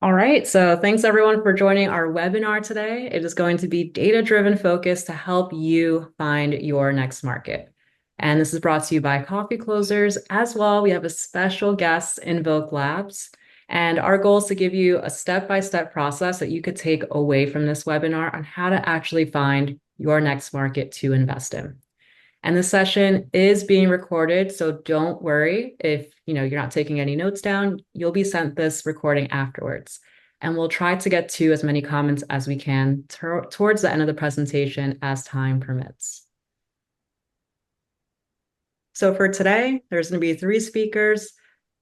All right, so thanks everyone for joining our webinar today. It is going to be data-driven focus to help you find your next market. And this is brought to you by Coffee Closers. As well, we have a special guest, Invoke Labs. And our goal is to give you a step-by-step process that you could take away from this webinar on how to actually find your next market to invest in. And this session is being recorded, so don't worry if you're not taking any notes down. You'll be sent this recording afterwards. And we'll try to get to as many comments as we can towards the end of the presentation as time permits. So for today, there's going to be 3 speakers,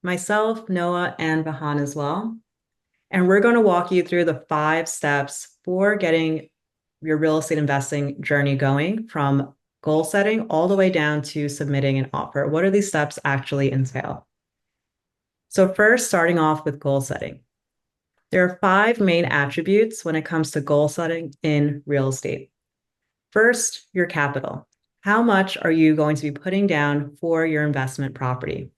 myself, Noah, and Vahan as well. And we're going to walk you through the 5 steps for getting your real estate investing journey going, from goal setting all the way down to submitting an offer. What do these steps actually entail? So first, starting off with goal setting. There are 5 main attributes when it comes to goal setting in real estate. First, your capital. How much are you going to be putting down for your investment property?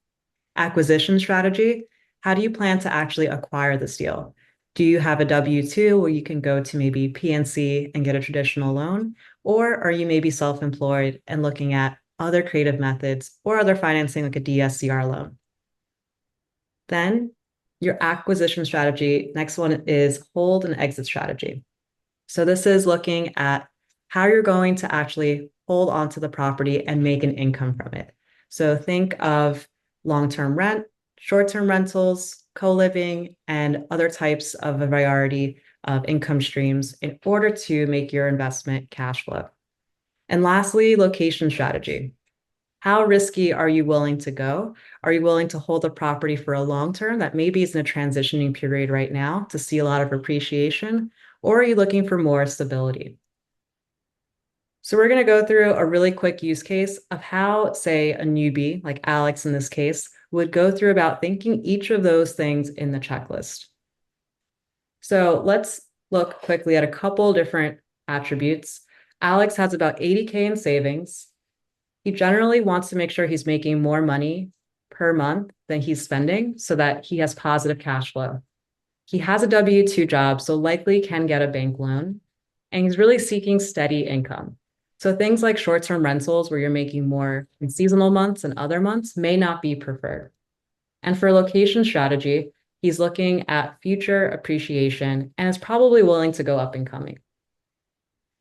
Acquisition strategy. How do you plan to actually acquire this deal? Do you have a W-2 where you can go to maybe PNC and get a traditional loan? Or are you maybe self-employed and looking at other creative methods or other financing like a DSCR loan? Then your acquisition strategy. Next one is hold and exit strategy. So this is looking at how you're going to actually hold onto the property and make an income from it. So think of long-term rent, short-term rentals, co-living, and other types of a variety of income streams in order to make your investment cash flow. And lastly, location strategy. How risky are you willing to go? Are you willing to hold a property for a long term that maybe is in a transitioning period right now to see a lot of appreciation? Or are you looking for more stability? So we're going to go through a really quick use case of how, say, a newbie, like Alex in this case, would go through about thinking each of those things in the checklist. So let's look quickly at a couple different attributes. Alex has about 80K in savings. He generally wants to make sure he's making more money per month than he's spending so that he has positive cash flow. He has a W-2 job, so likely can get a bank loan, and he's really seeking steady income. So things like short-term rentals where you're making more in seasonal months and other months may not be preferred. And for location strategy, he's looking at future appreciation and is probably willing to go up and coming.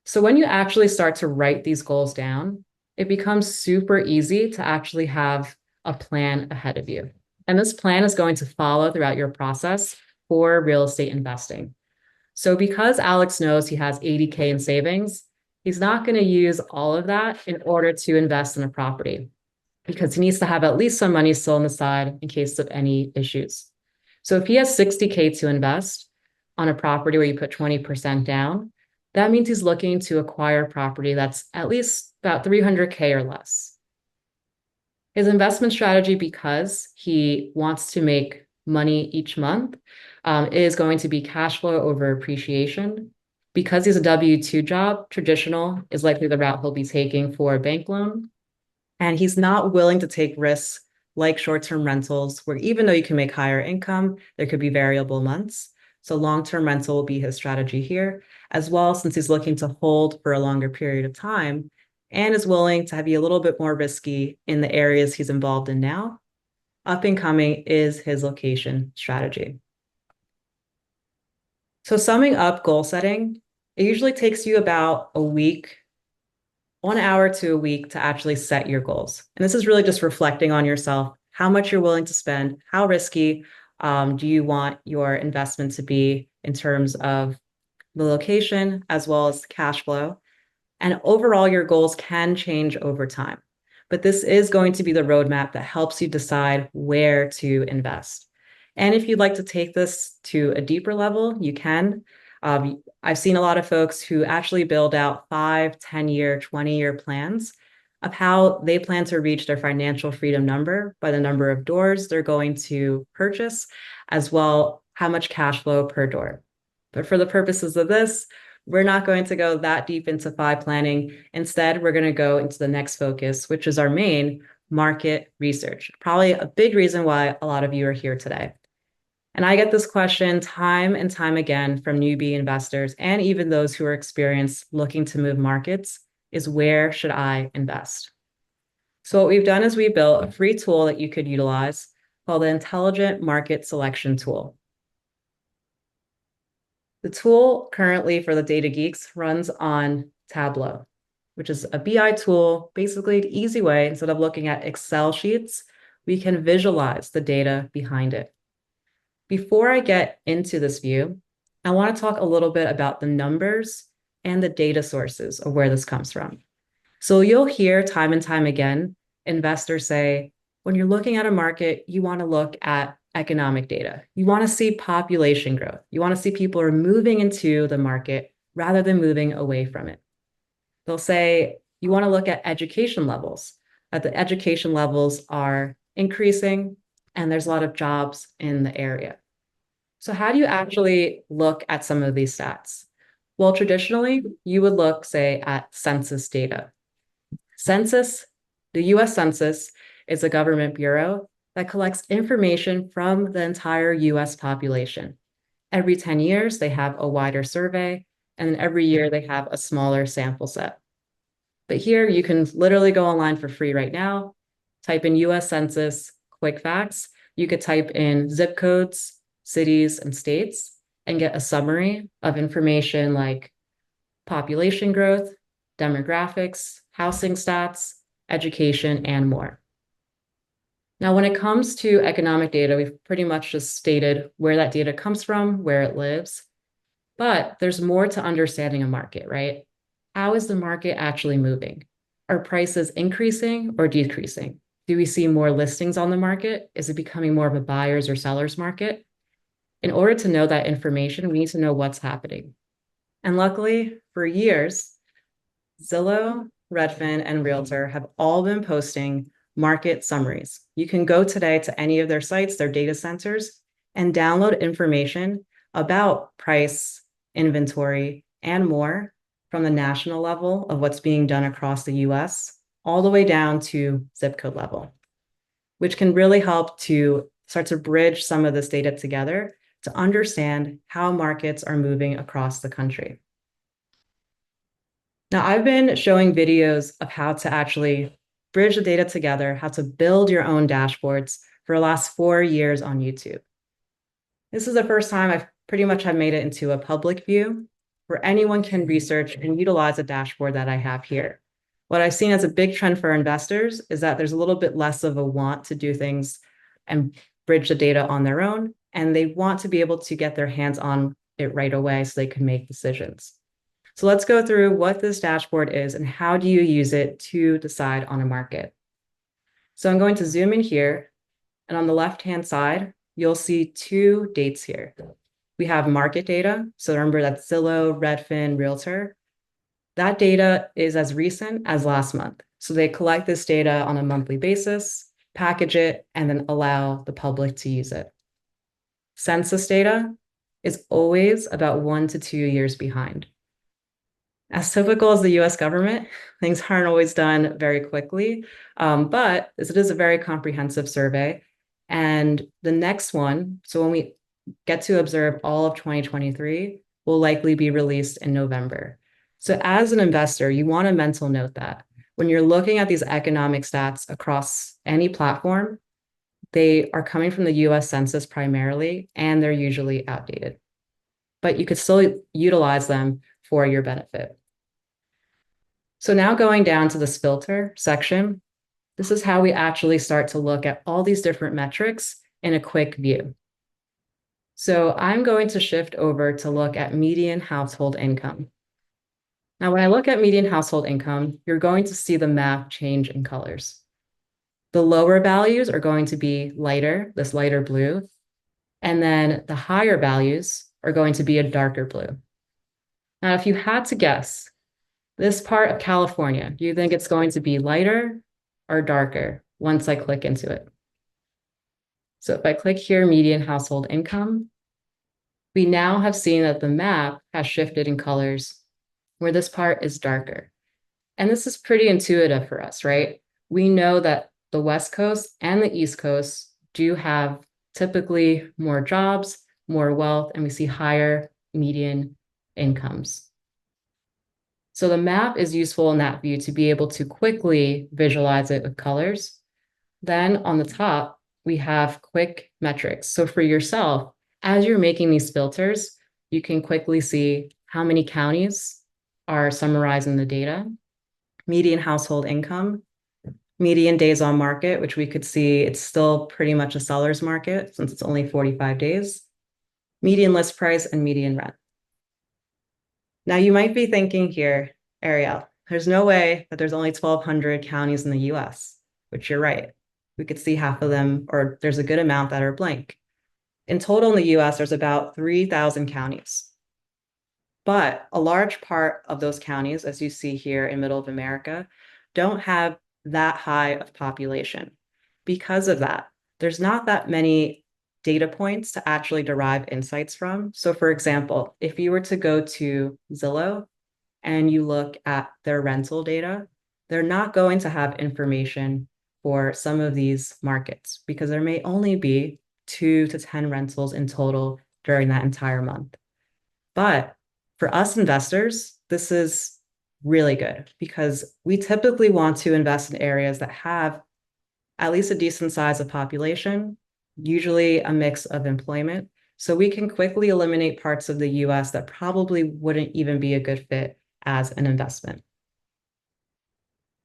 So when you actually start to write these goals down, it becomes super easy to actually have a plan ahead of you. And this plan is going to follow throughout your process for real estate investing. So because Alex knows he has 80K in savings, he's not going to use all of that in order to invest in a property, because he needs to have at least some money still on the side in case of any issues. So if he has 60K to invest on a property where you put 20% down, that means he's looking to acquire property that's at least about 300K or less. His investment strategy, because he wants to make money each month, is going to be cash flow over appreciation. Because he's a W-2 job, traditional is likely the route he'll be taking for a bank loan. And he's not willing to take risks like short-term rentals, where even though you can make higher income, there could be variable months. So long-term rental will be his strategy here, as well, since he's looking to hold for a longer period of time and is willing to be a little bit more risky in the areas he's involved in now. Up and coming is his location strategy. So summing up goal setting, it usually takes you about a week, 1 hour to a week to actually set your goals. And this is really just reflecting on yourself, how much you're willing to spend, how risky do you want your investment to be in terms of the location as well as cash flow. And overall, your goals can change over time. But this is going to be the roadmap that helps you decide where to invest. And if you'd like to take this to a deeper level, you can. I've seen a lot of folks who actually build out 5, 10-year, 20-year plans of how they plan to reach their financial freedom number by the number of doors they're going to purchase, as well how much cash flow per door. But for the purposes of this, we're not going to go that deep into 5 planning. Instead, we're going to go into the next focus, which is our main market research. Probably a big reason why a lot of you are here today. And I get this question time and time again from newbie investors and even those who are experienced looking to move markets is where should I invest? So what we've done is we built a free tool that you could utilize called the Intelligent Market Selection Tool. The tool currently for the data geeks runs on Tableau, which is a BI tool, basically an easy way, instead of looking at Excel sheets, we can visualize the data behind it. Before I get into this view, I want to talk a little bit about the numbers and the data sources of where this comes from. So you'll hear time and time again, investors say, when you're looking at a market, you want to look at economic data. You want to see population growth. You want to see people are moving into the market rather than moving away from it. They'll say, you want to look at education levels, that the education levels are increasing and there's a lot of jobs in the area. So how do you actually look at some of these stats? Well, traditionally, you would look, say, at census data. Census, the US Census, is a government bureau that collects information from the entire US population. Every 10 years, they have a wider survey, and then every year they have a smaller sample set. But here you can literally go online for free right now, type in US Census quick facts. You could type in zip codes, cities, and states, and get a summary of information like population growth, demographics, housing stats, education, and more. Now, when it comes to economic data, we've pretty much just stated where that data comes from, where it lives, but there's more to understanding a market, right? How is the market actually moving? Are prices increasing or decreasing? Do we see more listings on the market? Is it becoming more of a buyer's or seller's market? In order to know that information, we need to know what's happening. And luckily, for years, Zillow, Redfin, and Realtor have all been posting market summaries. You can go today to any of their sites, their data centers, and download information about price, inventory, and more from the national level of what's being done across the US, all the way down to zip code level, which can really help to start to bridge some of this data together to understand how markets are moving across the country. Now, I've been showing videos of how to actually bridge the data together, how to build your own dashboards for the last 4 years on YouTube. This is the first time I've pretty much have made it into a public view where anyone can research and utilize a dashboard that I have here. What I've seen as a big trend for investors is that there's a little bit less of a want to do things and bridge the data on their own, and they want to be able to get their hands on it right away so they can make decisions. So let's go through what this dashboard is and how do you use it to decide on a market. So I'm going to zoom in here, and on the left-hand side, you'll see 2 dates here. We have market data. So remember that's Zillow, Redfin, Realtor. That data is as recent as last month. So they collect this data on a monthly basis, package it, and then allow the public to use it. Census data is always about 1 to 2 years behind. As typical as the US government, things aren't always done very quickly, but it is a very comprehensive survey. And the next one, so when we get to observe all of 2023, will likely be released in November. So as an investor, you want to mental note that when you're looking at these economic stats across any platform, they are coming from the US Census primarily, and they're usually outdated. But you could still utilize them for your benefit. So now going down to this filter section, this is how we actually start to look at all these different metrics in a quick view. So I'm going to shift over to look at median household income. Now, when I look at median household income, you're going to see the map change in colors. The lower values are going to be lighter, this lighter blue, and then the higher values are going to be a darker blue. Now, if you had to guess, this part of California, do you think it's going to be lighter or darker once I click into it? So if I click here, median household income, we now have seen that the map has shifted in colors where this part is darker. And this is pretty intuitive for us, right? We know that the West Coast and the East Coast do have typically more jobs, more wealth, and we see higher median incomes. So the map is useful in that view to be able to quickly visualize it with colors. Then on the top, we have quick metrics. So for yourself, as you're making these filters, you can quickly see how many counties are summarized in the data, median household income, median days on market, which we could see it's still pretty much a seller's market since it's only 45 days, median list price, and median rent. Now you might be thinking here, Ariel, there's no way that there's only 1,200 counties in the US, which you're right. We could see half of them, or there's a good amount that are blank. In total in the US, there's about 3,000 counties. But a large part of those counties, as you see here in middle of America, don't have that high of population. Because of that, there's not that many data points to actually derive insights from. So for example, if you were to go to Zillow and you look at their rental data, they're not going to have information for some of these markets because there may only be 2 to 10 rentals in total during that entire month. But for us investors, this is really good because we typically want to invest in areas that have at least a decent size of population, usually a mix of employment. So we can quickly eliminate parts of the US that probably wouldn't even be a good fit as an investment.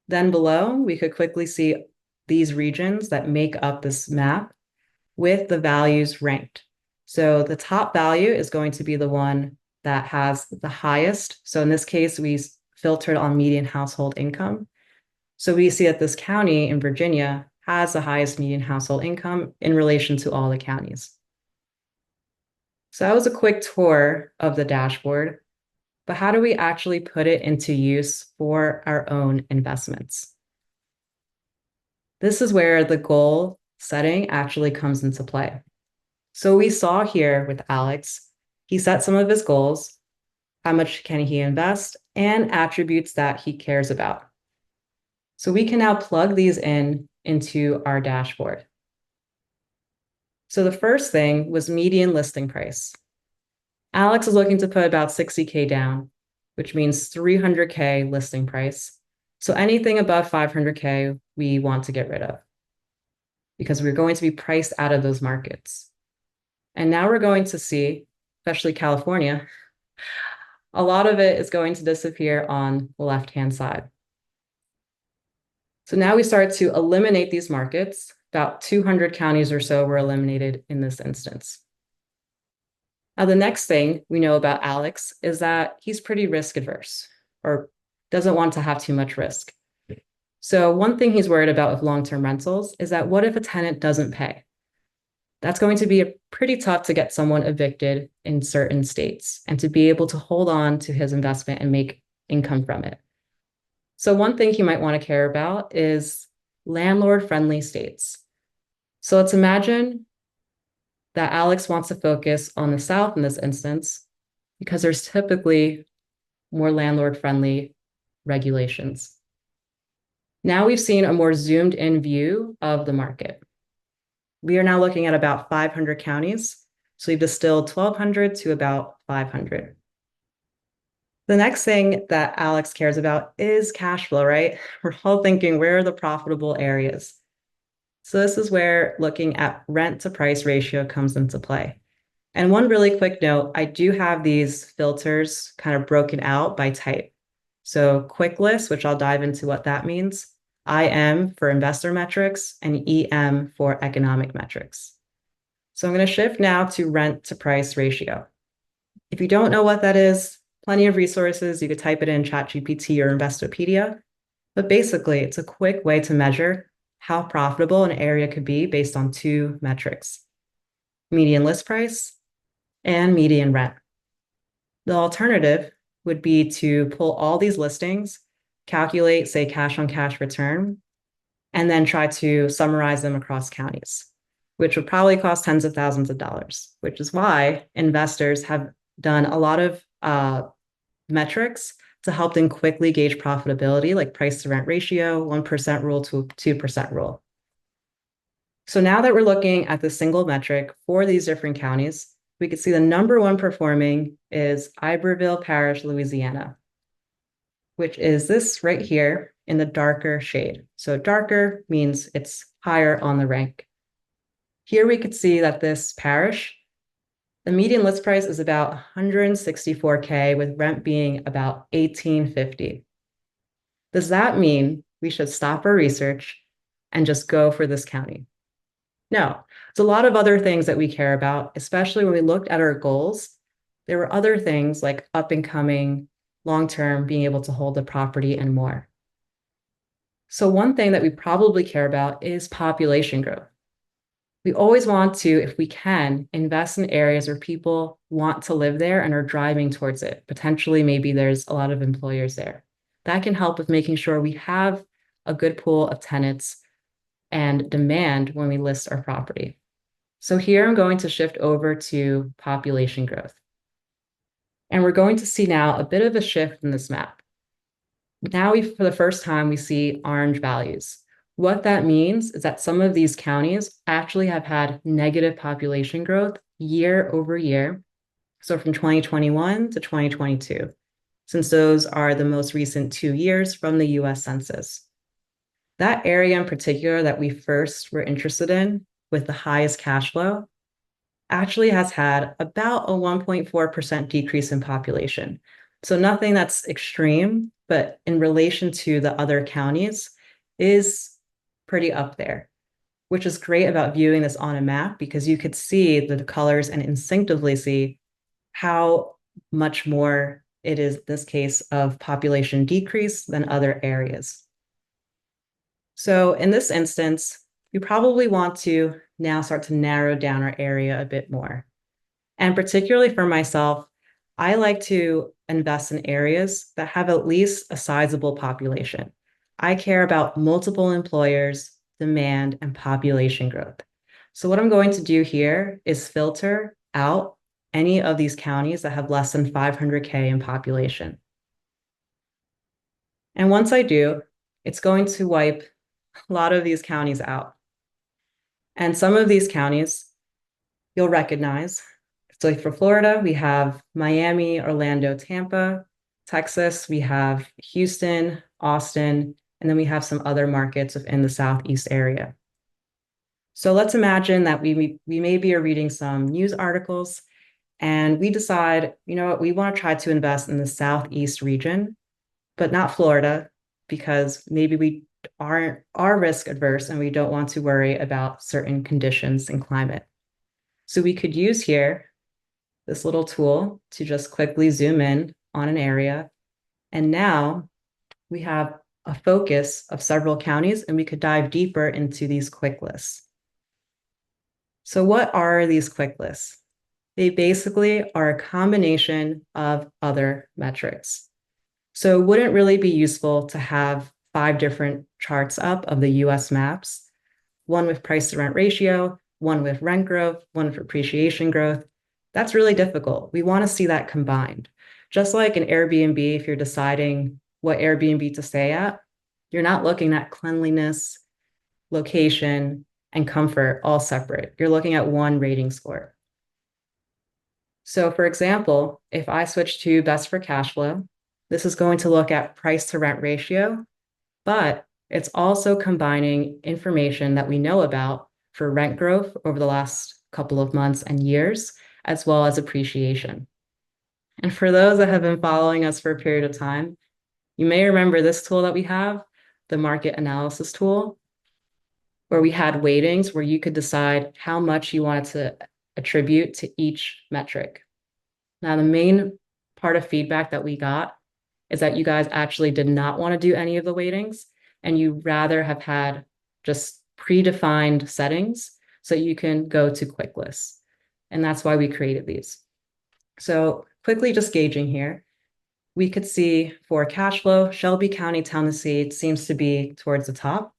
Then below, we could quickly see these regions that make up this map with the values ranked. So the top value is going to be the one that has the highest. So in this case, we filtered on median household income. So we see that this county in Virginia has the highest median household income in relation to all the counties. So that was a quick tour of the dashboard, but how do we actually put it into use for our own investments? This is where the goal setting actually comes into play. So we saw here with Alex, he set some of his goals, how much can he invest, and attributes that he cares about. So we can now plug these in into our dashboard. So the first thing was median listing price. Alex is looking to put about 60K down, which means 300K listing price. So anything above 500K, we want to get rid of because we're going to be priced out of those markets. And now we're going to see, especially California, a lot of it is going to disappear on the left-hand side. So now we start to eliminate these markets. About 200 counties or so were eliminated in this instance. Now, the next thing we know about Alex is that he's pretty risk adverse or doesn't want to have too much risk. So one thing he's worried about with long-term rentals is that what if a tenant doesn't pay? That's going to be pretty tough to get someone evicted in certain states and to be able to hold on to his investment and make income from it. So one thing he might want to care about is landlord-friendly states. So let's imagine that Alex wants to focus on the South in this instance because there's typically more landlord-friendly regulations. Now we've seen a more zoomed in view of the market. We are now looking at about 500 counties. So we've distilled 1,200 to about 500. The next thing that Alex cares about is cash flow, right? We're all thinking, where are the profitable areas? So this is where looking at rent to price ratio comes into play. And one really quick note, I do have these filters kind of broken out by type. So quick list, which I'll dive into what that means, IM for investor metrics, and EM for economic metrics. So I'm going to shift now to rent to price ratio. If you don't know what that is, plenty of resources. You could type it in ChatGPT or Investopedia. But basically, it's a quick way to measure how profitable an area could be based on 2 metrics, median list price and median rent. The alternative would be to pull all these listings, calculate, say, cash on cash return, and then try to summarize them across counties, which would probably cost tens of thousands of dollars, which is why investors have done a lot of metrics to help them quickly gauge profitability, like price to rent ratio, 1% rule to 2% rule. So now that we're looking at the single metric for these different counties, we can see the number one performing is Iberville Parish, Louisiana, which is this right here in the darker shade. So darker means it's higher on the rank. Here we could see that this parish, the median list price is about 164K with rent being about 1850. Does that mean we should stop our research and just go for this county? No, there's a lot of other things that we care about, especially when we looked at our goals. There were other things like up and coming, long term, being able to hold the property and more. So, one thing that we probably care about is population growth. We always want to, if we can, invest in areas where people want to live there and are driving towards it. Potentially, maybe there's a lot of employers there. That can help with making sure we have a good pool of tenants and demand when we list our property. So here I'm going to shift over to population growth. And we're going to see now a bit of a shift in this map. Now for the first time, we see orange values. What that means is that some of these counties actually have had negative population growth year over year. So from 2021 to 2022, since those are the most recent 2 years from the US Census. That area in particular that we first were interested in with the highest cash flow actually has had about a 1.4% decrease in population. So nothing that's extreme, but in relation to the other counties is pretty up there, which is great about viewing this on a map because you could see the colors and instinctively see how much more it is this case of population decrease than other areas. So in this instance, you probably want to now start to narrow down our area a bit more. And particularly for myself, I like to invest in areas that have at least a sizable population. I care about multiple employers, demand, and population growth. So what I'm going to do here is filter out any of these counties that have less than 500K in population. And once I do, it's going to wipe a lot of these counties out. And some of these counties you'll recognize. So for Florida, we have Miami, Orlando, Tampa. Texas, we have Houston, Austin, and then we have some other markets within the Southeast area. So let's imagine that we maybe are reading some news articles and we decide, you know what, we want to try to invest in the Southeast region, but not Florida, because maybe we are risk adverse and we don't want to worry about certain conditions and climate. So we could use here this little tool to just quickly zoom in on an area. And now we have a focus of several counties and we could dive deeper into these quick lists. So what are these quick lists? They basically are a combination of other metrics. So it wouldn't really be useful to have 5 different charts up of the US maps, one with price to rent ratio, one with rent growth, one with appreciation growth. That's really difficult. We want to see that combined. Just like an Airbnb, if you're deciding what Airbnb to stay at, you're not looking at cleanliness, location, and comfort all separate. You're looking at one rating score. So for example, if I switch to best for cash flow, this is going to look at price to rent ratio, but it's also combining information that we know about for rent growth over the last couple of months and years, as well as appreciation. And for those that have been following us for a period of time, you may remember this tool that we have, the market analysis tool, where we had weightings where you could decide how much you wanted to attribute to each metric. Now, the main part of feedback that we got is that you guys actually did not want to do any of the weightings, and you rather have had just predefined settings so you can go to quick lists. And that's why we created these. So quickly just gauging here, we could see for cash flow, Shelby County, Tennessee seems to be towards the top.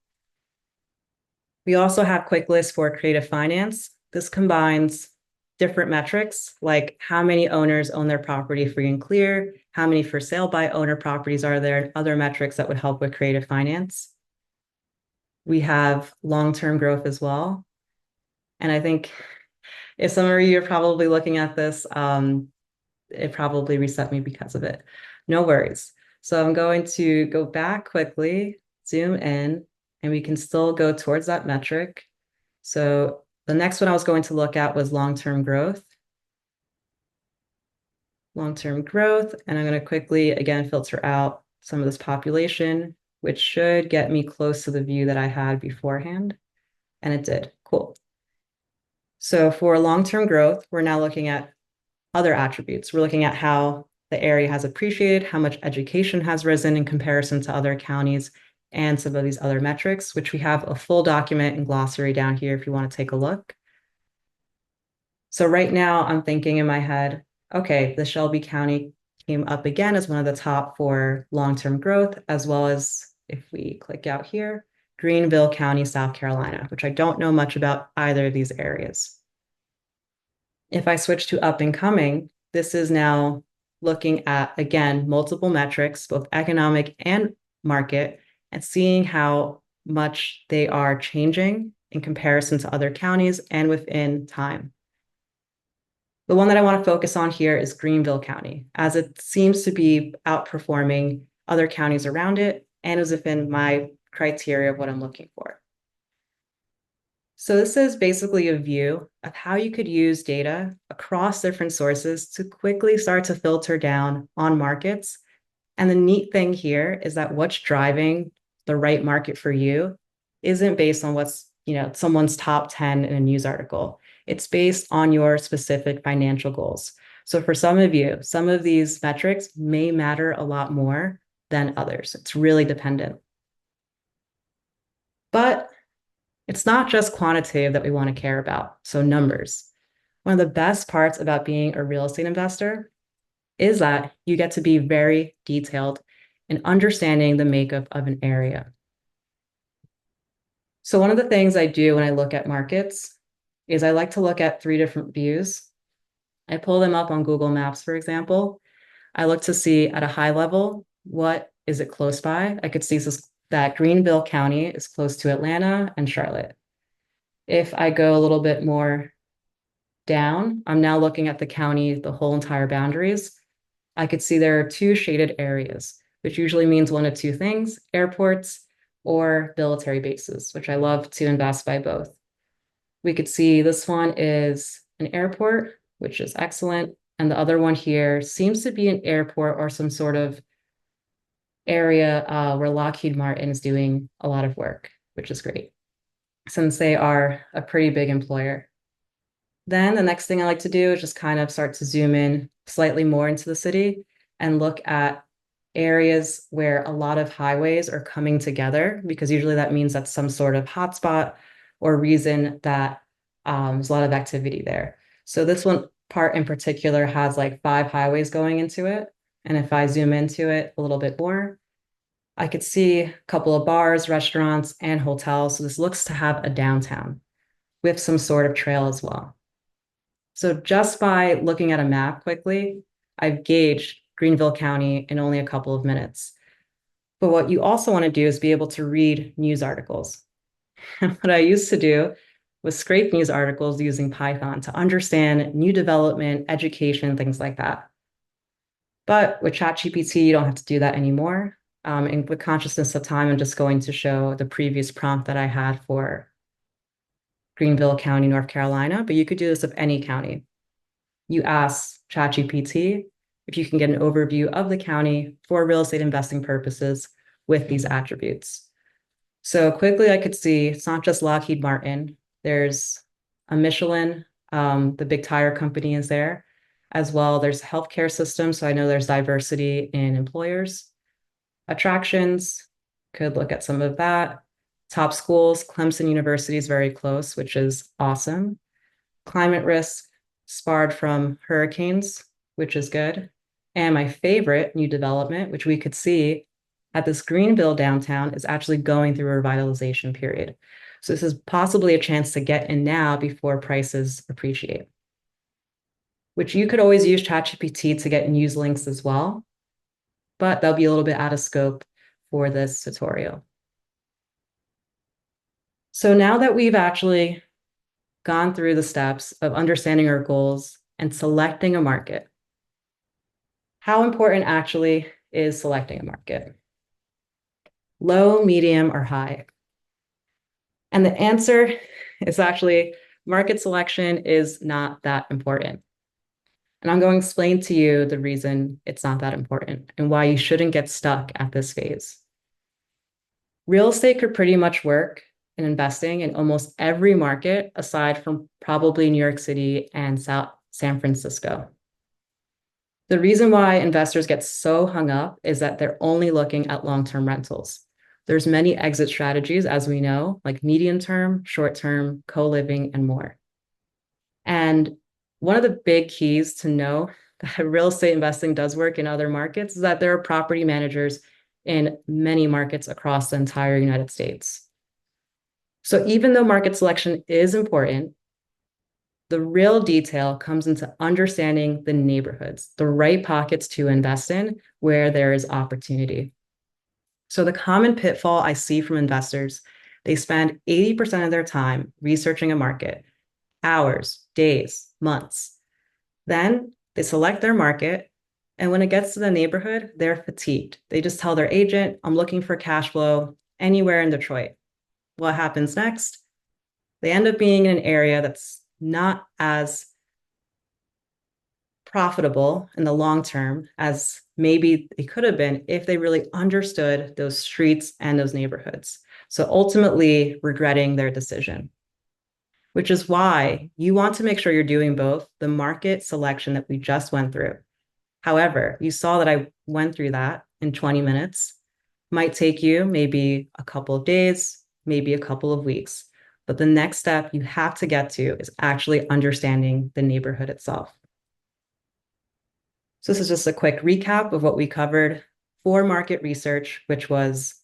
We also have quick lists for creative finance. This combines different metrics like how many owners own their property free and clear, how many for sale by owner properties are there, and other metrics that would help with creative finance. We have long-term growth as well. And I think if some of you are probably looking at this, it probably reset me because of it. No worries. So I'm going to go back quickly, zoom in, and we can still go towards that metric. So the next one I was going to look at was long-term growth. Long-term growth, and I'm going to quickly, again, filter out some of this population, which should get me close to the view that I had beforehand. And it did. Cool. So for long-term growth, we're now looking at other attributes. We're looking at how the area has appreciated, how much education has risen in comparison to other counties, and some of these other metrics, which we have a full document and glossary down here if you want to take a look. So right now I'm thinking in my head, okay, the Shelby County came up again as one of the top for long-term growth, as well as if we click out here, Greenville County, South Carolina, which I don't know much about either of these areas. If I switch to up and coming, this is now looking at, again, multiple metrics, both economic and market, and seeing how much they are changing in comparison to other counties and within time. The one that I want to focus on here is Greenville County, as it seems to be outperforming other counties around it and is within my criteria of what I'm looking for. So this is basically a view of how you could use data across different sources to quickly start to filter down on markets. And the neat thing here is that what's driving the right market for you isn't based on what's, someone's top 10 in a news article. It's based on your specific financial goals. So for some of you, some of these metrics may matter a lot more than others. It's really dependent. But it's not just quantitative that we want to care about, so numbers. One of the best parts about being a real estate investor is that you get to be very detailed in understanding the makeup of an area. So one of the things I do when I look at markets is I like to look at 3 different views. I pull them up on Google Maps, for example. I look to see at a high level, what is it close by? I could see that Greenville County is close to Atlanta and Charlotte. If I go a little bit more down, I'm now looking at the county, the whole entire boundaries. I could see there are 2 shaded areas, which usually means one of 2 things, airports or military bases, which I love to invest by both. We could see this one is an airport, which is excellent. And the other one here seems to be an airport or some sort of area where Lockheed Martin is doing a lot of work, which is great, since they are a pretty big employer. Then the next thing I like to do is just kind of start to zoom in slightly more into the city and look at areas where a lot of highways are coming together, because usually that means that's some sort of hotspot or reason that there's a lot of activity there. So this one part in particular has like 5 highways going into it. And if I zoom into it a little bit more, I could see a couple of bars, restaurants, and hotels. So this looks to have a downtown with some sort of trail as well. So just by looking at a map quickly, I've gauged Greenville County in only a couple of minutes. But what you also want to do is be able to read news articles. What I used to do was scrape news articles using Python to understand new development, education, things like that. But with ChatGPT, you don't have to do that anymore. And with consciousness of time, I'm just going to show the previous prompt that I had for Greenville County, North Carolina, but you could do this with any county. You ask ChatGPT if you can get an overview of the county for real estate investing purposes with these attributes. So quickly, I could see it's not just Lockheed Martin. There's a Michelin, the big tire company is there as well. There's a healthcare system, so I know there's diversity in employers. Attractions, could look at some of that. Top schools, Clemson University is very close, which is awesome. Climate risk, sparred from hurricanes, which is good. And my favorite new development, which we could see at this Greenville downtown, is actually going through a revitalization period. So this is possibly a chance to get in now before prices appreciate, which you could always use ChatGPT to get news links as well, but that'll be a little bit out of scope for this tutorial. So now that we've actually gone through the steps of understanding our goals and selecting a market. How important actually is selecting a market? Low, medium, or high? And the answer is actually market selection is not that important. And I'm going to explain to you the reason it's not that important and why you shouldn't get stuck at this phase. Real estate could pretty much work in investing in almost every market aside from probably New York City and San Francisco. The reason why investors get so hung up is that they're only looking at long-term rentals. There's many exit strategies, as we know, like medium term, short term, co-living, and more. And one of the big keys to know that real estate investing does work in other markets is that there are property managers in many markets across the entire United States. So even though market selection is important, the real detail comes into understanding the neighborhoods, the right pockets to invest in where there is opportunity. So the common pitfall I see from investors, they spend 80% of their time researching a market, hours, days, months. Then they select their market. And when it gets to the neighborhood, they're fatigued. They just tell their agent, I'm looking for cash flow anywhere in Detroit. What happens next? They end up being in an area that's not as profitable in the long term as maybe it could have been if they really understood those streets and those neighborhoods. So ultimately regretting their decision, which is why you want to make sure you're doing both the market selection that we just went through. However, you saw that I went through that in 20 minutes. Might take you maybe a couple of days, maybe a couple of weeks. But the next step you have to get to is actually understanding the neighborhood itself. So this is just a quick recap of what we covered for market research, which was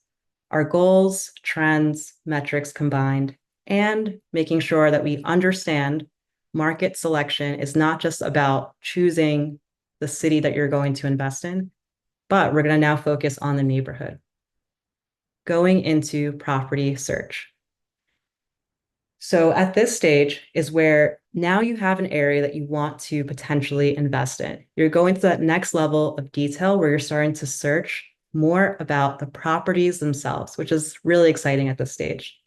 our goals, trends, metrics combined, and making sure that we understand market selection is not just about choosing the city that you're going to invest in, but we're going to now focus on the neighborhood. Going into property search. So at this stage is where now you have an area that you want to potentially invest in. You're going to that next level of detail where you're starting to search more about the properties themselves, which is really exciting at this stage.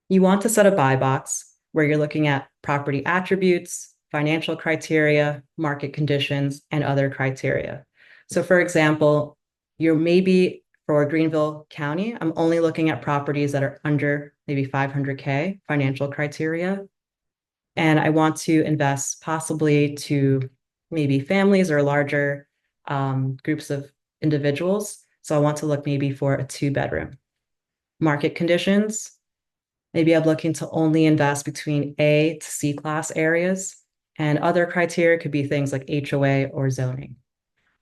You want to set a buy box where you're looking at property attributes, financial criteria, market conditions, and other criteria. So for example, you're maybe for Greenville County, I'm only looking at properties that are under maybe 500K financial criteria. And I want to invest possibly to maybe families or larger groups of individuals. So I want to look maybe for a 2-bedroom. Market conditions, maybe I'm looking to only invest between A to C class areas. And other criteria could be things like HOA or zoning.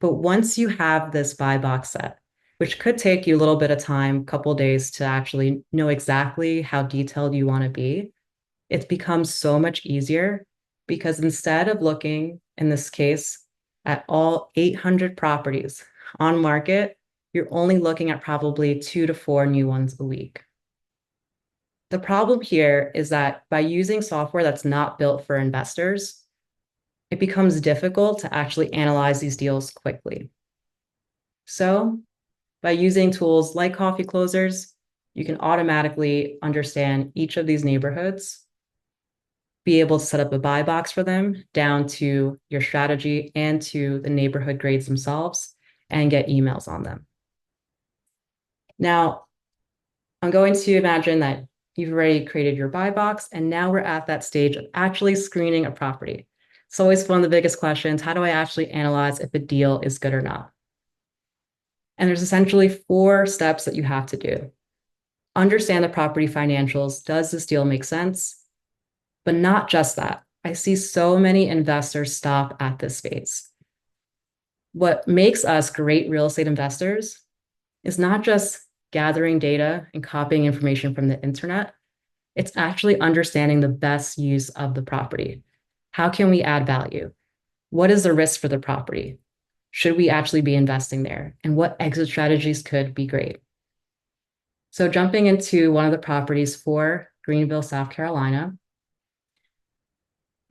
But once you have this buy box set, which could take you a little bit of time, a couple of days to actually know exactly how detailed you want to be, it becomes so much easier because instead of looking, in this case, at all 800 properties on market, you're only looking at probably 2 to 4 new ones a week. The problem here is that by using software that's not built for investors, it becomes difficult to actually analyze these deals quickly. So by using tools like Coffee Closers, you can automatically understand each of these neighborhoods, be able to set up a buy box for them down to your strategy and to the neighborhood grades themselves and get emails on them. Now, I'm going to imagine that you've already created your buy box, and now we're at that stage of actually screening a property. It's always one of the biggest questions. How do I actually analyze if a deal is good or not? And there's essentially 4 steps that you have to do. Understand the property financials. Does this deal make sense? But not just that. I see so many investors stop at this phase. What makes us great real estate investors is not just gathering data and copying information from the internet. It's actually understanding the best use of the property. How can we add value? What is the risk for the property? Should we actually be investing there? And what exit strategies could be great? So jumping into one of the properties for Greenville, South Carolina,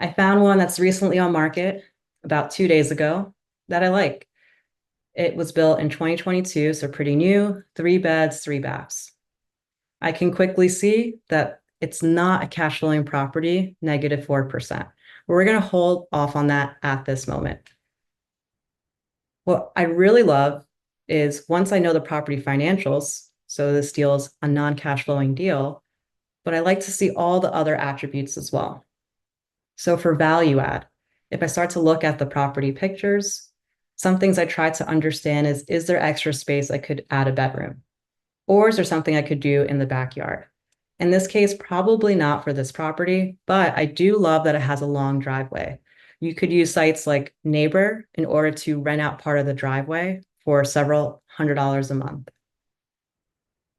I found one that's recently on market about 2 days ago that I like. It was built in 2022, so pretty new, 3 beds, 3 baths. I can quickly see that it's not a cash flowing property, -4%. We're going to hold off on that at this moment. What I really love is once I know the property financials, so this deal is a non-cash flowing deal, but I like to see all the other attributes as well. So for value add, if I start to look at the property pictures, some things I try to understand is there extra space I could add a bedroom? Or is there something I could do in the backyard? In this case, probably not for this property, but I do love that it has a long driveway. You could use sites like Neighbor in order to rent out part of the driveway for several $100s a month.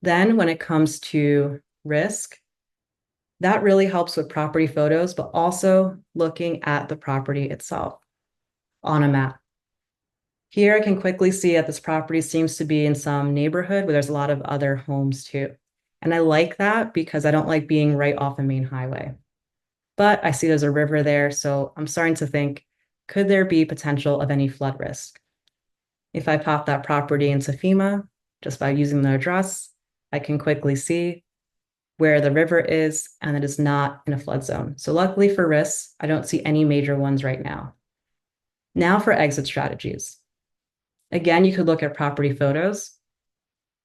Then when it comes to risk, that really helps with property photos, but also looking at the property itself on a map. Here I can quickly see that this property seems to be in some neighborhood where there's a lot of other homes too. And I like that because I don't like being right off a main highway. But I see there's a river there, so I'm starting to think, could there be potential of any flood risk? If I pop that property into FEMA, just by using the address, I can quickly see where the river is, and it is not in a flood zone. So luckily for risks, I don't see any major ones right now. Now for exit strategies. Again, you could look at property photos,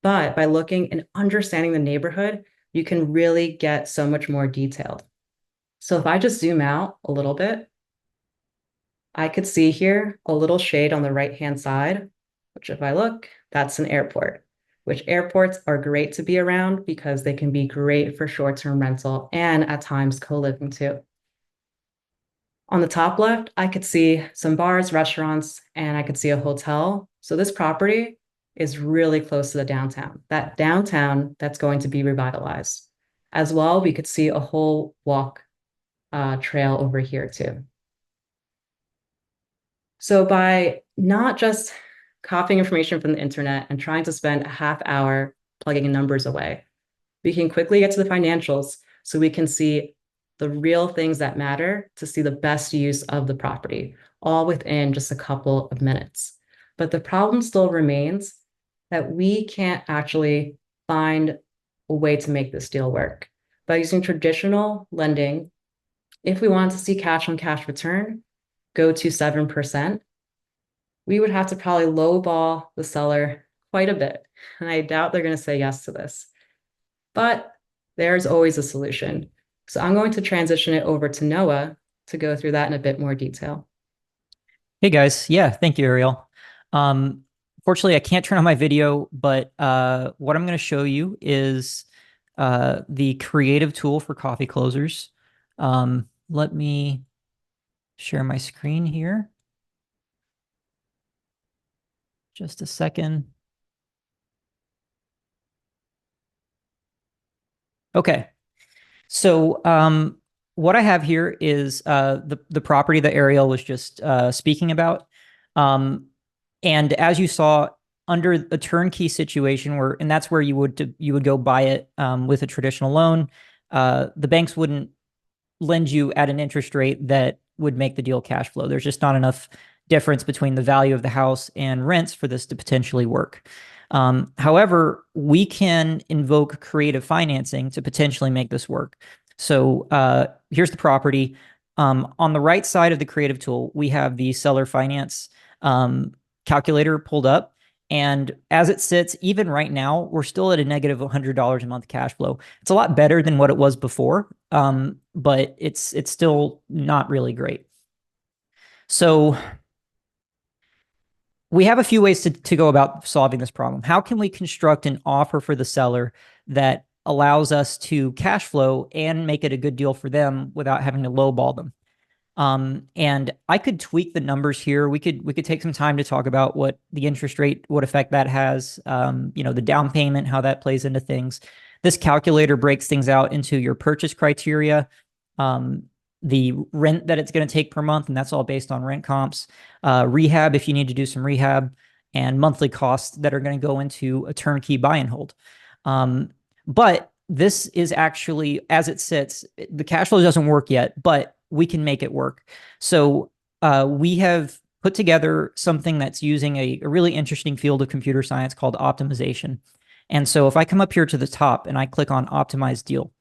but by looking and understanding the neighborhood, you can really get so much more detailed. So if I just zoom out a little bit, I could see here a little shade on the right-hand side, which if I look, that's an airport, which airports are great to be around because they can be great for short-term rental and at times co-living too. On the top left, I could see some bars, restaurants, and I could see a hotel. So this property is really close to the downtown. That downtown that's going to be revitalized. As well, we could see a whole walk trail over here too. So by not just copying information from the internet and trying to spend a half hour plugging numbers away, we can quickly get to the financials so we can see the real things that matter to see the best use of the property, all within just a couple of minutes. But the problem still remains that we can't actually find a way to make this deal work. By using traditional lending, if we wanted to see cash on cash return go to 7%, we would have to probably lowball the seller quite a bit. And I doubt they're going to say yes to this. But there's always a solution. So I'm going to transition it over to Noah to go through that in a bit more detail. Hey guys, yeah, thank you, Ariel. Fortunately, I can't turn on my video, but what I'm going to show you is the creative tool for coffee closers. Let me share my screen here. Just a second. Okay. So what I have here is the property that Ariel was just speaking about. And as you saw, under a turnkey situation and that's where you would go buy it with a traditional loan, the banks wouldn't lend you at an interest rate that would make the deal cash flow. There's just not enough difference between the value of the house and rents for this to potentially work. However, we can invoke creative financing to potentially make this work. So here's the property. On the right side of the creative tool, we have the seller finance calculator pulled up. And as it sits, even right now, we're still at a negative $100 a month cash flow. It's a lot better than what it was before, but it's still not really great. So we have a few ways to go about solving this problem. How can we construct an offer for the seller that allows us to cash flow and make it a good deal for them without having to lowball them? And I could tweak the numbers here. We could take some time to talk about what the interest rate, what effect that has, the down payment, how that plays into things. This calculator breaks things out into your purchase criteria, the rent that it's going to take per month, and that's all based on rent comps, rehab if you need to do some rehab, and monthly costs that are going to go into a turnkey buy and hold. But this is actually, as it sits, the cash flow doesn't work yet, but we can make it work. So we have put together something that's using a really interesting field of computer science called optimization. And so if I come up here to the top and I click on optimize deal,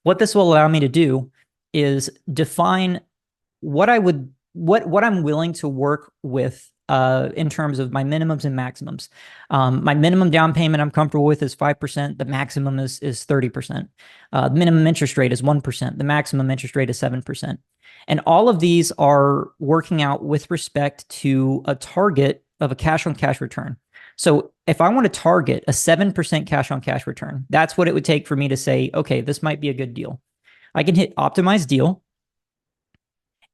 what this will allow me to do is define what I would what I'm willing to work with in terms of my minimums and maximums. My minimum down payment I'm comfortable with is 5%. The maximum is 30%. The minimum interest rate is 1%. The maximum interest rate is 7%. And all of these are working out with respect to a target of a cash on cash return. So if I want to target a 7% cash on cash return, that's what it would take for me to say, okay, this might be a good deal. I can hit optimize deal,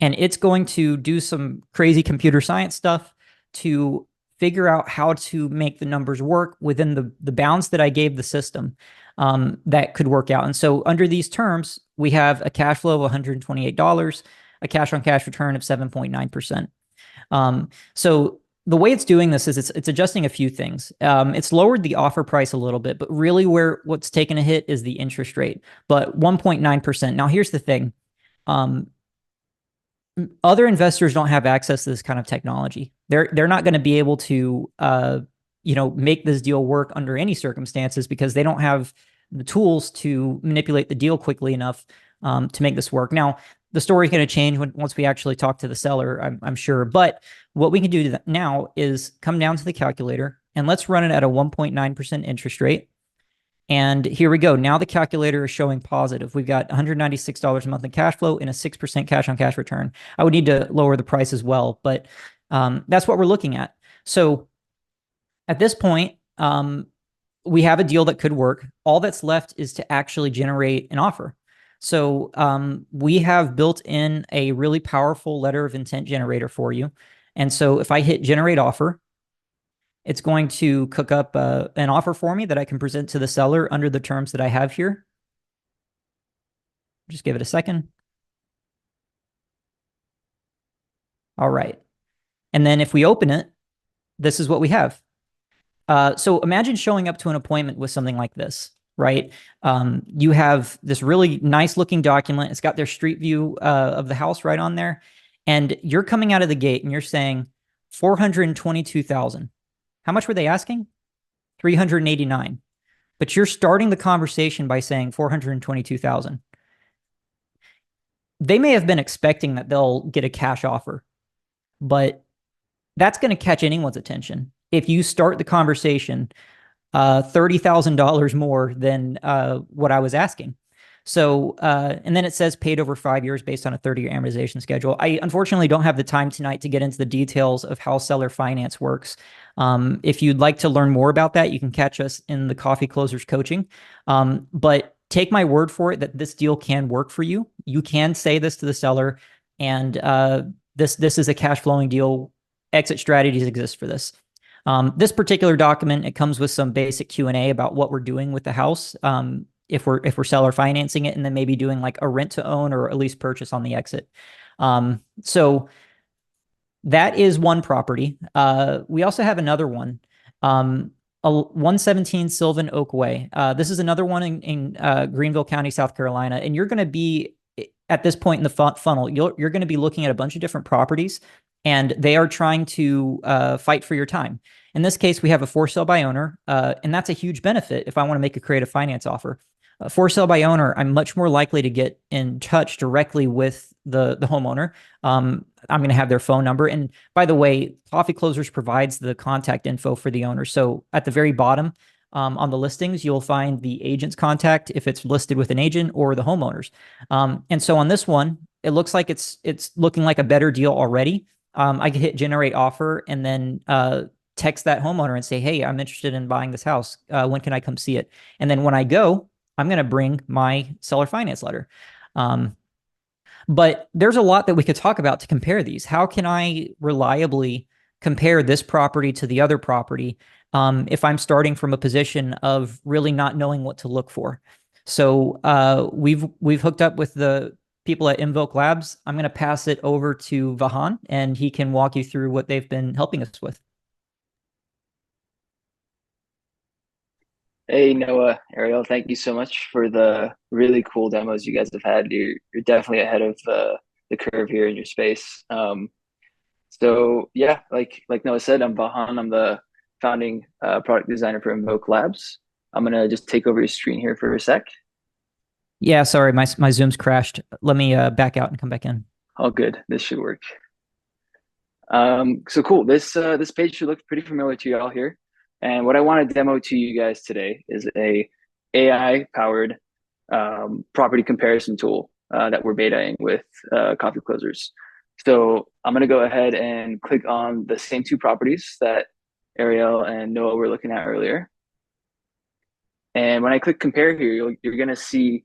and it's going to do some crazy computer science stuff to figure out how to make the numbers work within the bounds that I gave the system that could work out. And so under these terms, we have a cash flow of $128, a cash on cash return of 7.9%. So the way it's doing this is it's adjusting a few things. It's lowered the offer price a little bit, but really what's taken a hit is the interest rate, but 1.9%. Now, here's the thing. Other investors don't have access to this kind of technology. They're not going to be able to make this deal work under any circumstances because they don't have the tools to manipulate the deal quickly enough to make this work. Now, the story is going to change once we actually talk to the seller, I'm sure. But what we can do now is come down to the calculator and let's run it at a 1.9% interest rate. And here we go. Now the calculator is showing positive. We've got $196 a month in cash flow and a 6% cash on cash return. I would need to lower the price as well, but that's what we're looking at. So at this point, we have a deal that could work. All that's left is to actually generate an offer. So we have built in a really powerful letter of intent generator for you. And so if I hit generate offer, it's going to cook up an offer for me that I can present to the seller under the terms that I have here. Just give it a second. All right. And then if we open it, this is what we have. So imagine showing up to an appointment with something like this, right? You have this really nice looking document. It's got their street view of the house right on there. And you're coming out of the gate and you're saying 422,000. How much were they asking? 389. But you're starting the conversation by saying 422,000. They may have been expecting that they'll get a cash offer, but that's going to catch anyone's attention. If you start the conversation $30,000 more than what I was asking. So, and then it says paid over 5 years based on a 30-year amortization schedule. I unfortunately don't have the time tonight to get into the details of how seller finance works. If you'd like to learn more about that, you can catch us in the Coffee Closers coaching. But take my word for it that this deal can work for you. You can say this to the seller, and this is a cash flowing deal. Exit strategies exist for this. This particular document, it comes with some basic Q&A about what we're doing with the house. If we're seller financing it, and then maybe doing like a rent to own or at least purchase on the exit. So that is one property. We also have another one, 117 Sylvan Oak Way. This is another one in Greenville County, South Carolina, and you're going to be at this point in the funnel. You're going to be looking at a bunch of different properties, and they are trying to fight for your time. In this case, we have a for sale by owner, and that's a huge benefit if I want to make a creative finance offer. For sale by owner, I'm much more likely to get in touch directly with the homeowner. I'm going to have their phone number. And by the way, Coffee Closers provides the contact info for the owner. So at the very bottom on the listings, you'll find the agent's contact if it's listed with an agent or the homeowners. And so on this one, it looks like it's looking like a better deal already. I can hit generate offer and then text that homeowner and say, hey, I'm interested in buying this house. When can I come see it? And then when I go, I'm going to bring my seller finance letter. But there's a lot that we could talk about to compare these. How can I reliably compare this property to the other property if I'm starting from a position of really not knowing what to look for? So we've hooked up with the people at Invoke Labs. I'm going to pass it over to Vahan, and he can walk you through what they've been helping us with. Hey Noah, Ariel, thank you so much for the really cool demos you guys have had. You're definitely ahead of the curve here in your space. So yeah, like Noah said, I'm Vahan. I'm the founding product designer for Invoke Labs. I'm gonna just take over your screen here for a sec. Yeah, sorry, my Zoom's crashed. Let me back out and come back in. All good. This should work. So cool. This page should look pretty familiar to y'all here. And what I want to demo to you guys today is a AI powered property comparison tool that we're betaing with Coffee Closers. So I'm going to go ahead and click on the same two properties that Ariel and Noah were looking at earlier. And when I click compare here, you're going to see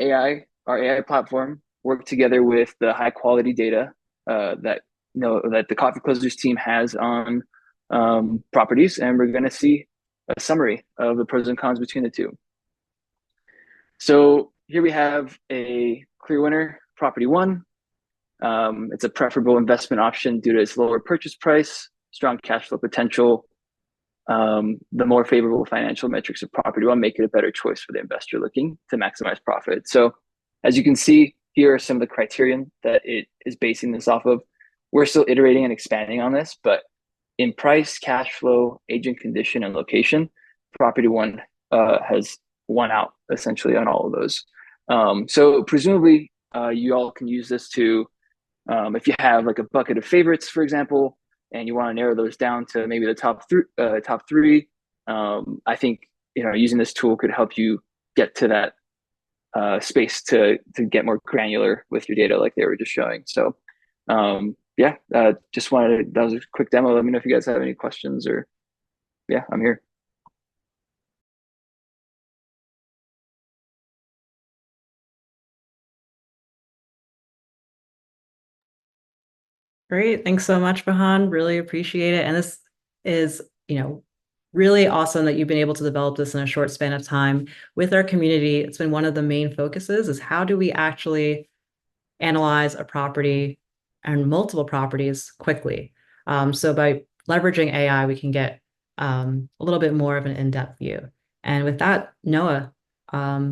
our AI platform, work together with the high quality data that that the Coffee Closers team has on properties, and we're going to see a summary of the pros and cons between the two. So here we have a clear winner, property one. It's a preferable investment option due to its lower purchase price, strong cash flow potential. The more favorable financial metrics of property one make it a better choice for the investor looking to maximize profit. So, as you can see, here are some of the criterion that it is basing this off of. We're still iterating and expanding on this, but in price, cash flow, agent condition, and location, property one has won out essentially on all of those. So presumably, you all can use this to, if you have like a bucket of favorites, for example, and you want to narrow those down to maybe the top three. I think using this tool could help you get to that space to get more granular with your data, like they were just showing. So yeah, just wanted that was a quick demo. Let me know if you guys have any questions or yeah, I'm here. Great. Thanks so much, Bahan. Really appreciate it. And this is, really awesome that you've been able to develop this in a short span of time with our community. It's been one of the main focuses is how do we actually analyze a property and multiple properties quickly. So by leveraging AI, we can get a little bit more of an in-depth view. And with that, Noah, are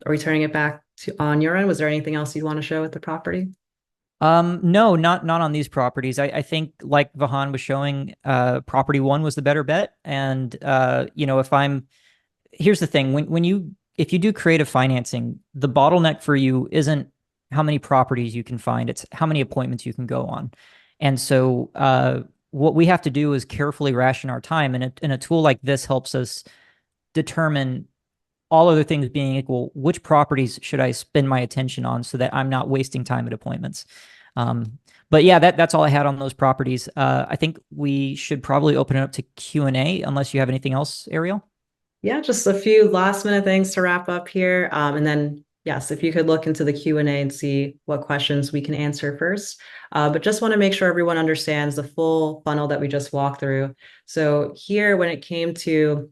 we turning it back to on your end? Was there anything else you want to show with the property? No, not on these properties. I think like Vahan was showing, property one was the better bet. And if I'm here's the thing, when you if you do creative financing, the bottleneck for you isn't how many properties you can find, it's how many appointments you can go on. And so what we have to do is carefully ration our time, and a tool like this helps us determine, all other things being equal, which properties should I spend my attention on so that I'm not wasting time at appointments. But yeah, that's all I had on those properties. I think we should probably open it up to Q&A unless you have anything else, Ariel. Yeah, just a few last minute things to wrap up here. And then, yes, if you could look into the Q&A and see what questions we can answer first. But just want to make sure everyone understands the full funnel that we just walked through. So here, when it came to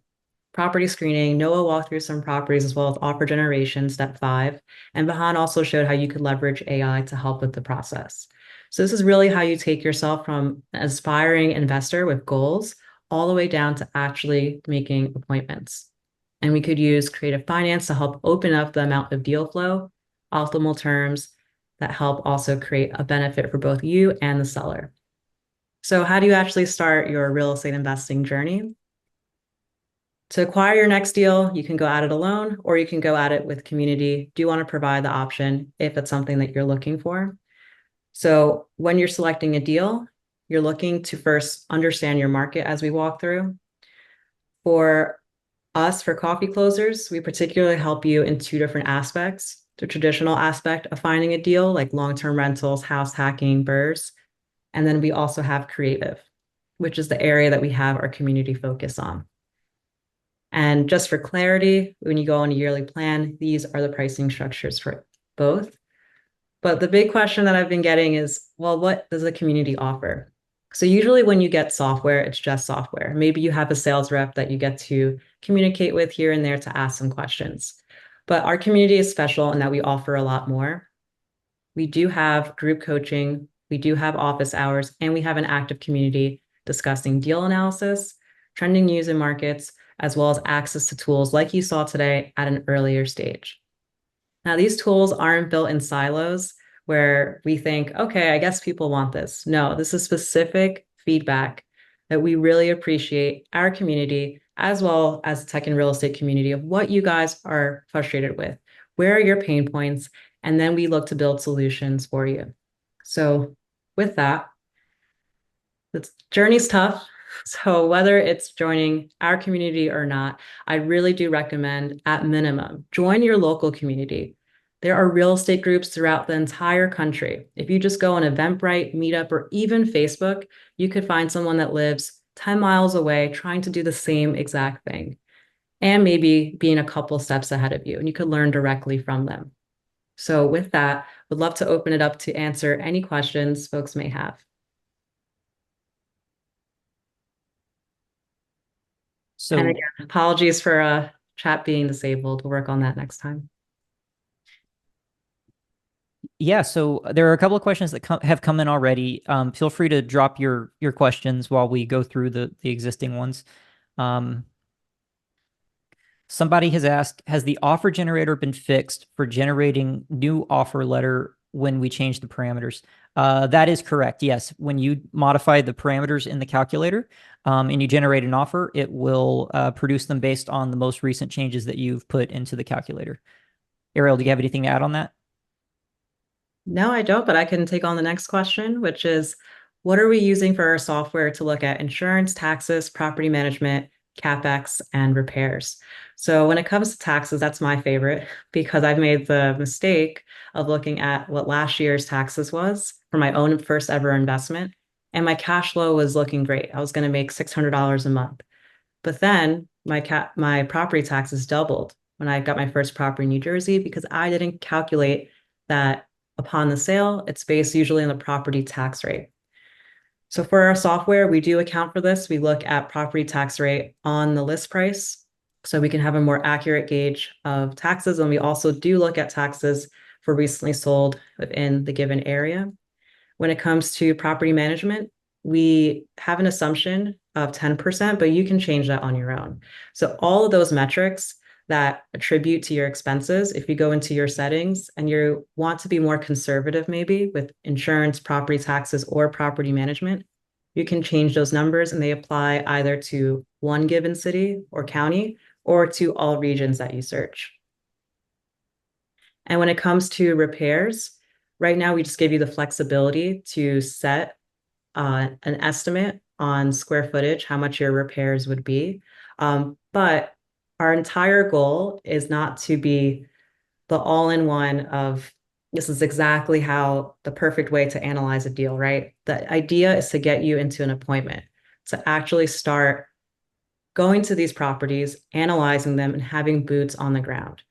property screening, Noah walked through some properties as well as offer generation, step 5. And Vahan also showed how you could leverage AI to help with the process. So this is really how you take yourself from an aspiring investor with goals all the way down to actually making appointments. And we could use creative finance to help open up the amount of deal flow, optimal terms that help also create a benefit for both you and the seller. So how do you actually start your real estate investing journey? To acquire your next deal, you can go at it alone or you can go at it with community. Do you want to provide the option if it's something that you're looking for? So when you're selecting a deal, you're looking to first understand your market as we walk through. For us, for coffee closers, we particularly help you in two different aspects. The traditional aspect of finding a deal, like long-term rentals, house hacking, BRRRRs. And then we also have creative, which is the area that we have our community focus on. And just for clarity, when you go on a yearly plan, these are the pricing structures for both. But the big question that I've been getting is, well, what does the community offer? So usually when you get software, it's just software. Maybe you have a sales rep that you get to communicate with here and there to ask some questions. But our community is special in that we offer a lot more. We do have group coaching, we do have office hours, and we have an active community discussing deal analysis, trending news and markets, as well as access to tools like you saw today at an earlier stage. Now, these tools aren't built in silos where we think, okay, I guess people want this. No, this is specific feedback that we really appreciate our community as well as the tech and real estate community of what you guys are frustrated with. Where are your pain points? And then we look to build solutions for you. So with that, the journey's tough. So whether it's joining our community or not, I really do recommend at minimum, join your local community. There are real estate groups throughout the entire country. If you just go on Eventbrite, Meetup, or even Facebook, you could find someone that lives 10 miles away trying to do the same exact thing and maybe being a couple steps ahead of you, and you could learn directly from them. So with that, would love to open it up to answer any questions folks may have. And So again, apologies for chat being disabled. We'll work on that next time. yeah, so there are a couple of questions that have come in already. Feel free to drop your questions while we go through the existing ones. Somebody has asked, has the offer generator been fixed for generating new offer letter when we change the parameters? That is correct. Yes. When you modify the parameters in the calculator and you generate an offer, it will produce them based on the most recent changes that you've put into the calculator. Ariel, do you have anything to add on that? No, I don't, but I can take on the next question, which is what are we using for our software to look at insurance, taxes, property management, CapEx, and repairs? So when it comes to taxes, that's my favorite because I've made the mistake of looking at what last year's taxes was for my own first ever investment. And my cash flow was looking great. I was going to make $600 a month. But then my property taxes doubled when I got my first property in New Jersey because I didn't calculate that upon the sale, it's based usually on the property tax rate. So for our software, we do account for this. We look at property tax rate on the list price so we can have a more accurate gauge of taxes. And we also do look at taxes for recently sold within the given area. When it comes to property management, we have an assumption of 10%, but you can change that on your own. So all of those metrics that attribute to your expenses, if you go into your settings and you want to be more conservative, maybe with insurance, property taxes, or property management, you can change those numbers and they apply either to one given city or county or to all regions that you search. And when it comes to repairs, right now we just give you the flexibility to set an estimate on square footage, how much your repairs would be. But our entire goal is not to be the all-in-one of this is exactly how the perfect way to analyze a deal, right? The idea is to get you into an appointment, to actually start going to these properties, analyzing them, and having boots on the ground.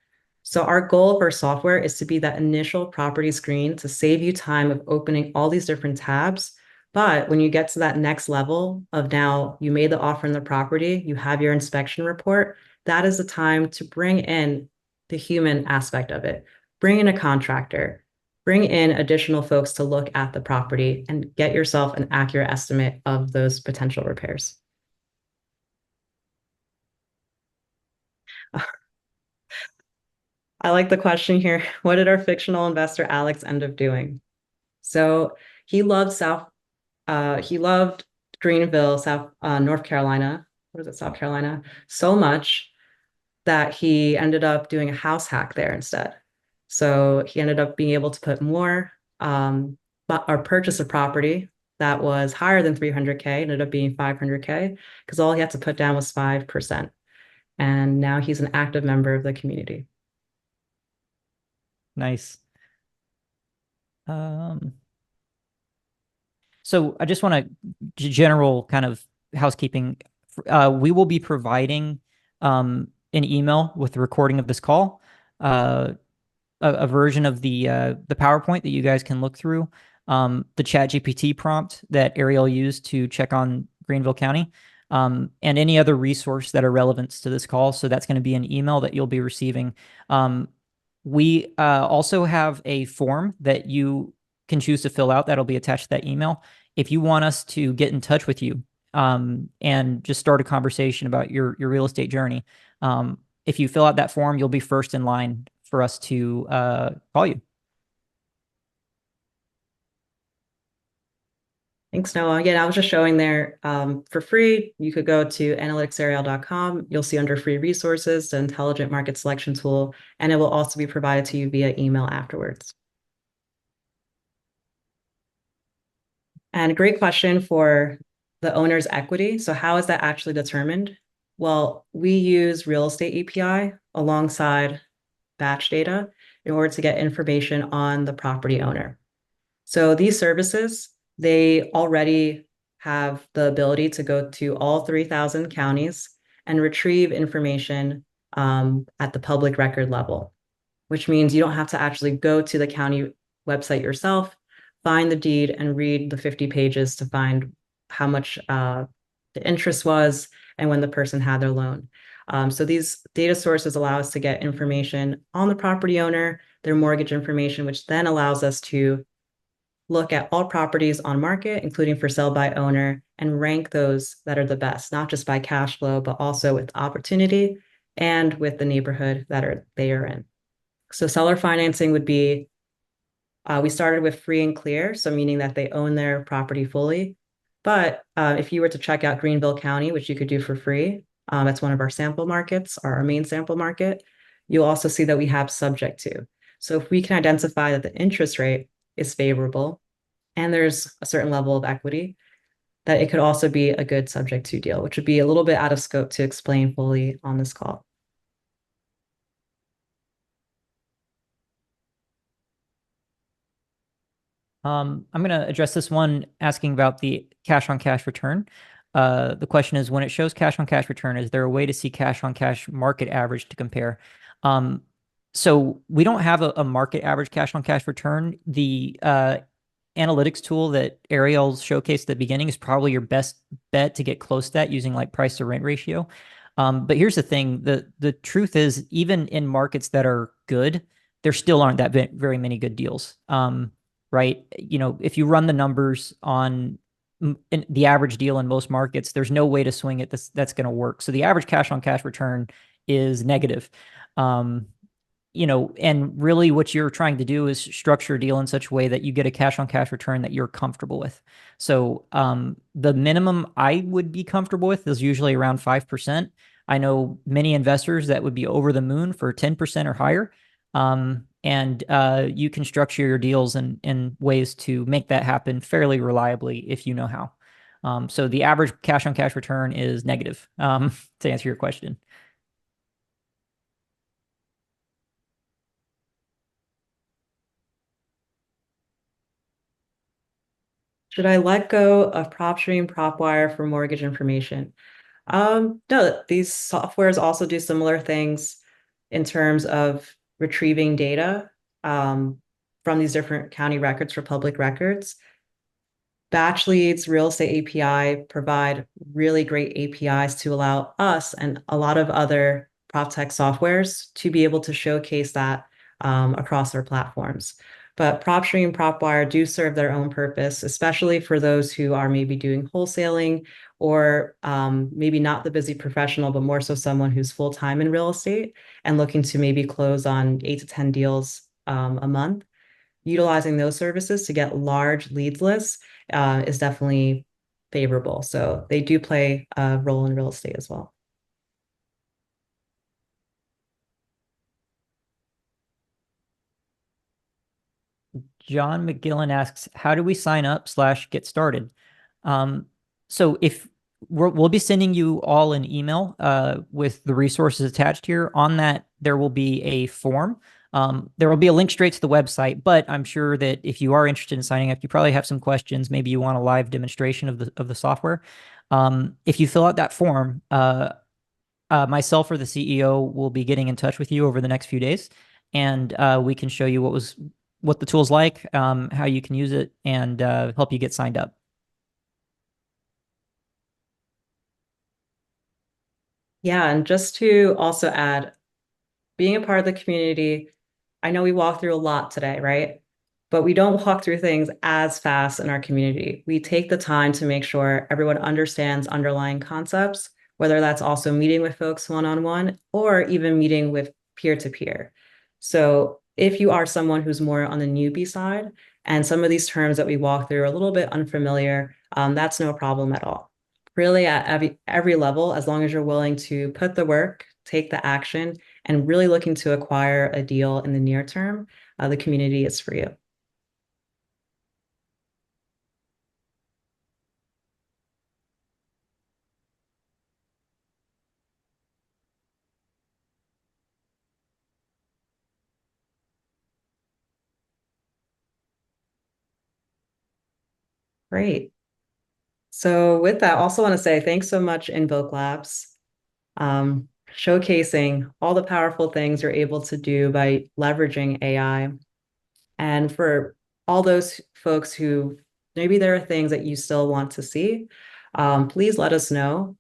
So our goal for software is to be that initial property screen to save you time of opening all these different tabs. But when you get to that next level of now you made the offer on the property, you have your inspection report, that is the time to bring in the human aspect of it. Bring in a contractor, bring in additional folks to look at the property and get yourself an accurate estimate of those potential repairs. I like the question here. What did our fictional investor Alex end up doing? So he loved he loved Greenville, North Carolina. What is it, South Carolina? So much that he ended up doing a house hack there instead. So he ended up being able to put more, or purchase a property that was higher than 300K, ended up being 500K, because all he had to put down was 5%. And now he's an active member of the community. Nice. So I just want to general kind of housekeeping. We will be providing an email with the recording of this call, a version of the PowerPoint that you guys can look through, the ChatGPT prompt that Ariel used to check on Greenville County, and any other resource that are relevant to this call. So that's going to be an email that you'll be receiving. We also have a form that you can choose to fill out that'll be attached to that email. If you want us to get in touch with you, and just start a conversation about your real estate journey. If you fill out that form, you'll be first in line for us to call you. Thanks, Noah. Again, I was just showing there for free. You could go to analyticsarial.com. You'll see under free resources, the intelligent market selection tool, and it will also be provided to you via email afterwards. And a great question for the owner's equity. So how is that actually determined? Well, we use real estate API alongside batch data in order to get information on the property owner. So these services, they already have the ability to go to all 3,000 counties and retrieve information at the public record level, which means you don't have to actually go to the county website yourself, find the deed, and read the 50 pages to find how much the interest was and when the person had their loan. So these data sources allow us to get information on the property owner, their mortgage information, which then allows us to look at all properties on market, including for sale by owner, and rank those that are the best, not just by cash flow, but also with opportunity and with the neighborhood that they are in. So seller financing would be, we started with free and clear, so meaning that they own their property fully. But if you were to check out Greenville County, which you could do for free, that's one of our sample markets, our main sample market, you'll also see that we have subject to. So if we can identify that the interest rate is favorable and there's a certain level of equity, that it could also be a good subject to deal, which would be a little bit out of scope to explain fully on this call. I'm going to address this one asking about the cash on cash return. The question is, when it shows cash on cash return, is there a way to see cash on cash market average to compare? So we don't have a market average cash on cash return. The analytics tool that Ariel showcased at the beginning is probably your best bet to get close to that using like price to rent ratio. But here's the thing, the truth is, even in markets that are good, there still aren't that very many good deals. Right? If you run the numbers on the average deal in most markets, there's no way to swing it that's going to work. So the average cash on cash return is negative. And really what you're trying to do is structure a deal in such a way that you get a cash on cash return that you're comfortable with. So the minimum I would be comfortable with is usually around 5%. I know many investors that would be over the moon for 10% or higher. And you can structure your deals in ways to make that happen fairly reliably if you know how. So the average cash on cash return is negative, to answer your question. Should I let go of PropStream, PropWire for mortgage information? No, these softwares also do similar things in terms of retrieving data from these different county records for public records. Batch Leads, Real Estate API provide really great APIs to allow us and a lot of other prop tech softwares to be able to showcase that across their platforms. But PropStream, PropWire do serve their own purpose, especially for those who are maybe doing wholesaling or maybe not the busy professional, but more so someone who's full-time in real estate and looking to maybe close on 8 to 10 deals a month. Utilizing those services to get large leads lists is definitely favorable. So they do play a role in real estate as well. John McGillen asks, how do we sign up / get started? So if we'll be sending you all an email with the resources attached here. On that, there will be a form. There will be a link straight to the website, but I'm sure that if you are interested in signing up, you probably have some questions. Maybe you want a live demonstration of the software. If you fill out that form, myself or the CEO will be getting in touch with you over the next few days, and we can show you what the tool's like, how you can use it, and help you get signed up. Yeah, and just to also add, being a part of the community, I know we walked through a lot today, right? but we don't walk through things as fast in our community. We take the time to make sure everyone understands underlying concepts, whether that's also meeting with folks one-on-one or even meeting with peer-to-peer. So if you are someone who's more on the newbie side and some of these terms that we walk through are a little bit unfamiliar, that's no problem at all. Really, at every level, as long as you're willing to put the work, take the action, and really looking to acquire a deal in the near term, the community is for you. Great. So with that, I also want to say thanks so much, Invoke Labs, showcasing all the powerful things you're able to do by leveraging AI. And for all those folks who maybe there are things that you still want to see, please let us know,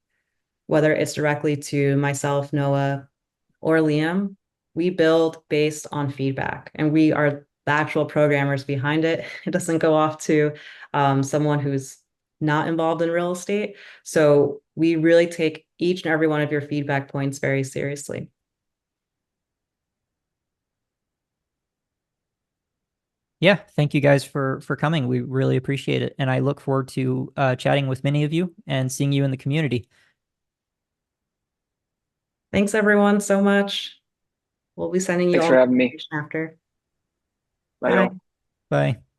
whether it's directly to myself, Noah, or Liam. We build based on feedback, and we are the actual programmers behind it. It doesn't go off to someone who's not involved in real estate. So we really take each and every one of your feedback points very seriously. Yeah, thank you guys for coming. We really appreciate it, and I look forward to chatting with many of you and seeing you in the community. Thanks, everyone, so much. We'll be sending you Thanks all for the having me. information after. Bye, Bye. y'all. Bye.